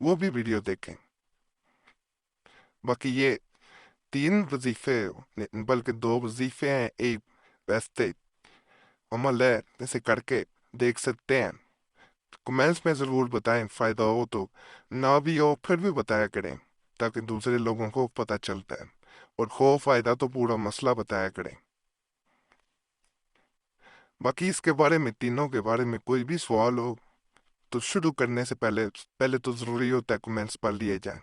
وہ بھی ویڈیو دیکھیں۔ باقی یہ 3 وظیفے بلکہ 2 وظیفے ہیں، ایک ویسے عمل ہے، اسے کر کے دیکھ سکتے ہیں۔ کمنٹس میں ضرور بتائیں، فائدہ ہو تو، نہ بھی ہو پھر بھی بتایا کریں تاکہ دوسرے لوگوں کو پتہ چلتا ہے، اور خوف فائدہ تو پورا مسئلہ بتایا کریں۔ باقی اس کے بارے میں، تینوں کے بارے میں کوئی بھی سوال ہو تو شروع کرنے سے پہلے تو ضروری ہوتا ہے کمنٹس پڑھ لیے جائیں،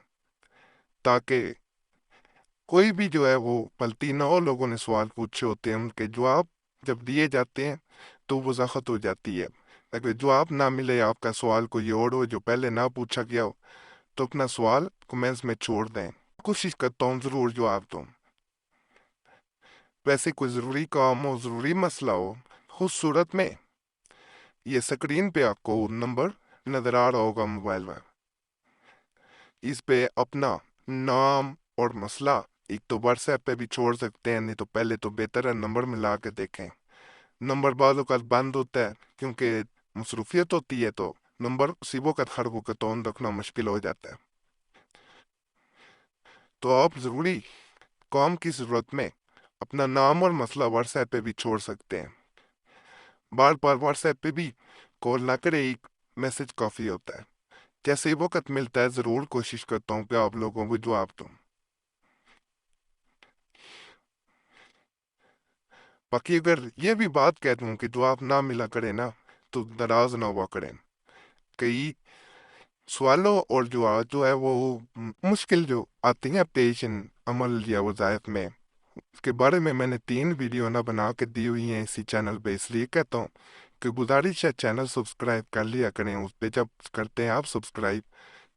تاکہ کوئی بھی جو ہے وہ پلتی نہ ہو۔ لوگوں نے سوال پوچھے ہوتے ہیں، ان کے جواب جب دیے جاتے ہیں تو وضاحت ہو جاتی ہے۔ اگر جواب نہ ملے، آپ کا سوال کوئی اور ہو جو پہلے نہ پوچھا گیا ہو، تو اپنا سوال کمنٹس میں چھوڑ دیں، کوشش کرتا ہوں ضرور جواب دوں۔ ویسے کوئی ضروری کام ہو، ضروری مسئلہ ہو، اس صورت میں یہ سکرین پہ آپ کو نمبر نظر آ رہا ہوگا موبائل میں، اس پہ اپنا نام اور مسئلہ ایک تو واٹس ایپ پہ بھی چھوڑ سکتے ہیں، نہیں تو پہلے تو بہتر ہے نمبر ملا کے دیکھیں۔ نمبر بعض اوقات بند ہوتا ہے کیونکہ مصروفیت ہوتی ہے، تو نمبر اسی وقت ہر وقت آن رکھنا مشکل ہو جاتا ہے۔ تو آپ ضروری کام کی ضرورت میں اپنا نام اور مسئلہ واٹس ایپ پہ بھی چھوڑ سکتے ہیں۔ بار بار واٹس ایپ پہ بھی کال نہ کرے، ایک میسج کافی ہوتا ہے۔ جیسے ہی وقت ملتا ہے ضرور کوشش کرتا ہوں کہ آپ لوگوں کو جواب دوں۔ باقی اگر یہ بھی بات کہہ دوں کہ جواب نہ ملا کرے نا، تو ناراض نہ ہوا کریں۔ کئی سوالوں اور جواب جو ہے وہ مشکل جو آتی ہیں پیش عمل یا وظائف میں، اس کے بارے میں نے 3 ویڈیو نہ بنا کے دی ہوئی ہیں اسی چینل پہ، اس لیے کہتا ہوں کہ گزارش ہے چینل سبسکرائب کر لیا کریں۔ اس پہ جب کرتے ہیں آپ سبسکرائب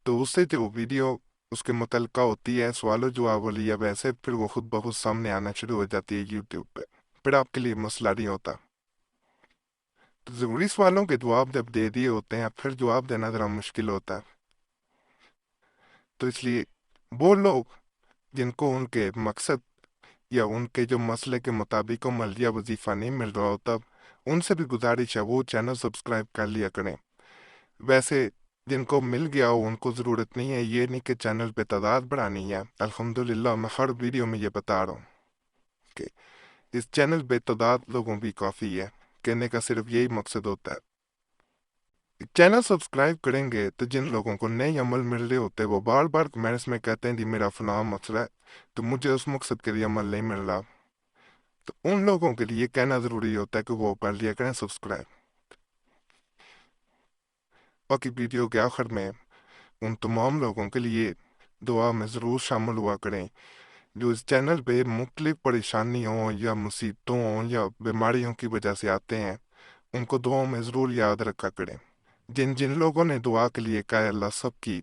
تو اس سے جو ویڈیو اس کے متعلقہ ہوتی ہے سوال و جواب والی، یا ویسے پھر وہ خود بخود سامنے آنا شروع ہو جاتی ہے یوٹیوب پہ، پھر آپ کے لیے مسئلہ نہیں ہوتا۔ تو ضروری سوالوں کے جواب جب دے دیے ہوتے ہیں پھر جواب دینا ذرا مشکل ہوتا ہے۔ تو اس لیے وہ لوگ جن کو ان کے مقصد یا ان کے جو مسئلے کے مطابق عمل یا وظیفہ نہیں مل رہا ہوتا، ان سے بھی گزارش ہے وہ چینل سبسکرائب کر لیا کریں۔ ویسے جن کو مل گیا ہو ان کو ضرورت نہیں ہے، یہ نہیں کہ چینل پہ تعداد بڑھانی ہے۔ الحمدللہ میں ہر ویڈیو میں یہ بتا رہا ہوں کہ اس چینل پہ تعداد لوگوں بھی کافی ہے، کہنے کا صرف یہی مقصد ہوتا ہے۔ چینل سبسکرائب کریں گے تو جن لوگوں کو نئے عمل مل رہے ہوتے وہ بار بار کمنٹس میں کہتے ہیں جی میرا فلاں مسئلہ ہے تو مجھے اس مقصد کے لیے عمل نہیں مل رہا، تو ان لوگوں کے لیے کہنا ضروری ہوتا ہے کہ وہ کر لیا کریں سبسکرائب۔ باقی ویڈیو کے آخر میں ان تمام لوگوں کے لیے دعا میں ضرور شامل ہوا کریں جو اس چینل پہ مختلف پریشانیوں یا مصیبتوں یا بیماریوں کی وجہ سے آتے ہیں، ان کو دعاؤں میں ضرور یاد رکھا کریں۔ جن جن لوگوں نے دعا کے لیے کہا اللہ سب کی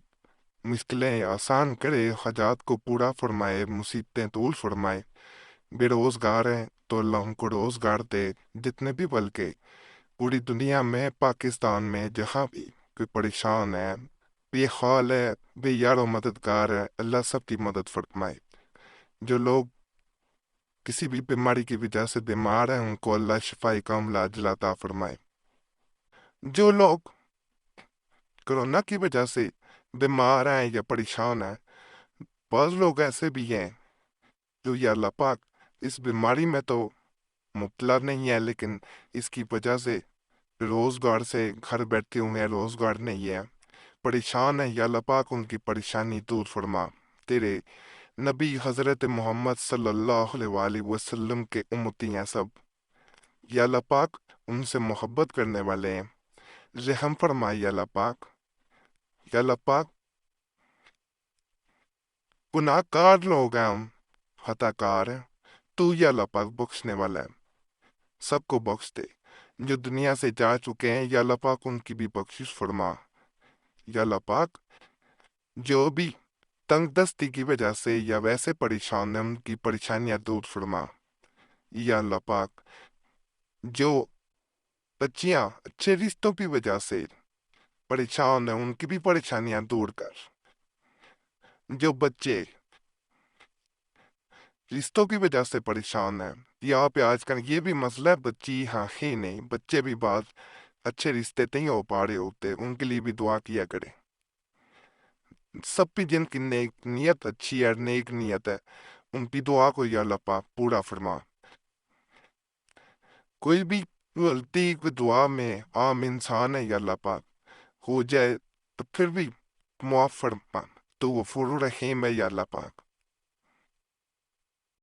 مشکلیں آسان کرے، حاجات کو پورا فرمائے، مصیبتیں دور فرمائے، بے روزگار ہیں تو اللہ ان کو روزگار دے، جتنے بھی بلکہ پوری دنیا میں پاکستان میں جہاں بھی کوئی پریشان ہے، بے حال ہے، بے یار و مددگار ہے، اللہ سب کی مدد فرمائے۔ جو لوگ کسی بھی بیماری کی وجہ سے بیمار ہیں ان کو اللہ شفائی کاملہ عاجلہ عطا فرمائے۔ جو لوگ کرونا کی وجہ سے بیمار ہیں یا پریشان ہیں، بعض لوگ ایسے بھی ہیں جو یا اللہ پاک اس بیماری میں تو مبتلا نہیں ہے لیکن اس کی وجہ سے روزگار سے گھر بیٹھے ہوئے ہیں، روزگار نہیں ہے، پریشان ہیں، یا اللہ پاک ان کی پریشانی دور فرما۔ تیرے نبی حضرت محمد صلی اللہ علیہ وآلہ وسلم کے امتی ہیں سب، یا اللہ پاک ان سے محبت کرنے والے ہیں، رحم فرمائی یا اللہ پاک۔ یا اللہ پاک گناہ کار لوگ ہیں، ہم خطا کار ہیں، تو یا اللہ پاک بخشنے والا ہے، سب کو بخش دے۔ جو دنیا سے جا چکے ہیں یا اللہ پاک ان کی بھی بخشش فرما۔ یا اللہ پاک جو بھی تنگ دستی کی وجہ سے یا ویسے پریشان ہیں ان کی پریشانیاں دور فرما۔ یا اللہ پاک جو بچیاں اچھے رشتوں کی وجہ سے پریشان ہیں ان کی بھی پریشانیاں دور کر۔ جو بچے رشتوں کی وجہ سے پریشان ہیں، یہاں پہ آج کل یہ بھی مسئلہ ہے، بچی ہاں ہی نہیں، بچے بھی بعض اچھے رشتے نہیں ہو پا رہے ہوتے، ان کے لیے بھی دعا کیا کریں۔ سب بھی جن کی نیک نیت اچھی ہے، نیک نیت ہے، ان کی دعا کو یا اللہ پاک پورا فرما۔ کوئی بھی غلطی کی دعا میں عام انسان ہے یا اللہ پاک ہو جائے تو پھر بھی معاف فرما، تو غفور رحیم ہے یا اللہ پاک۔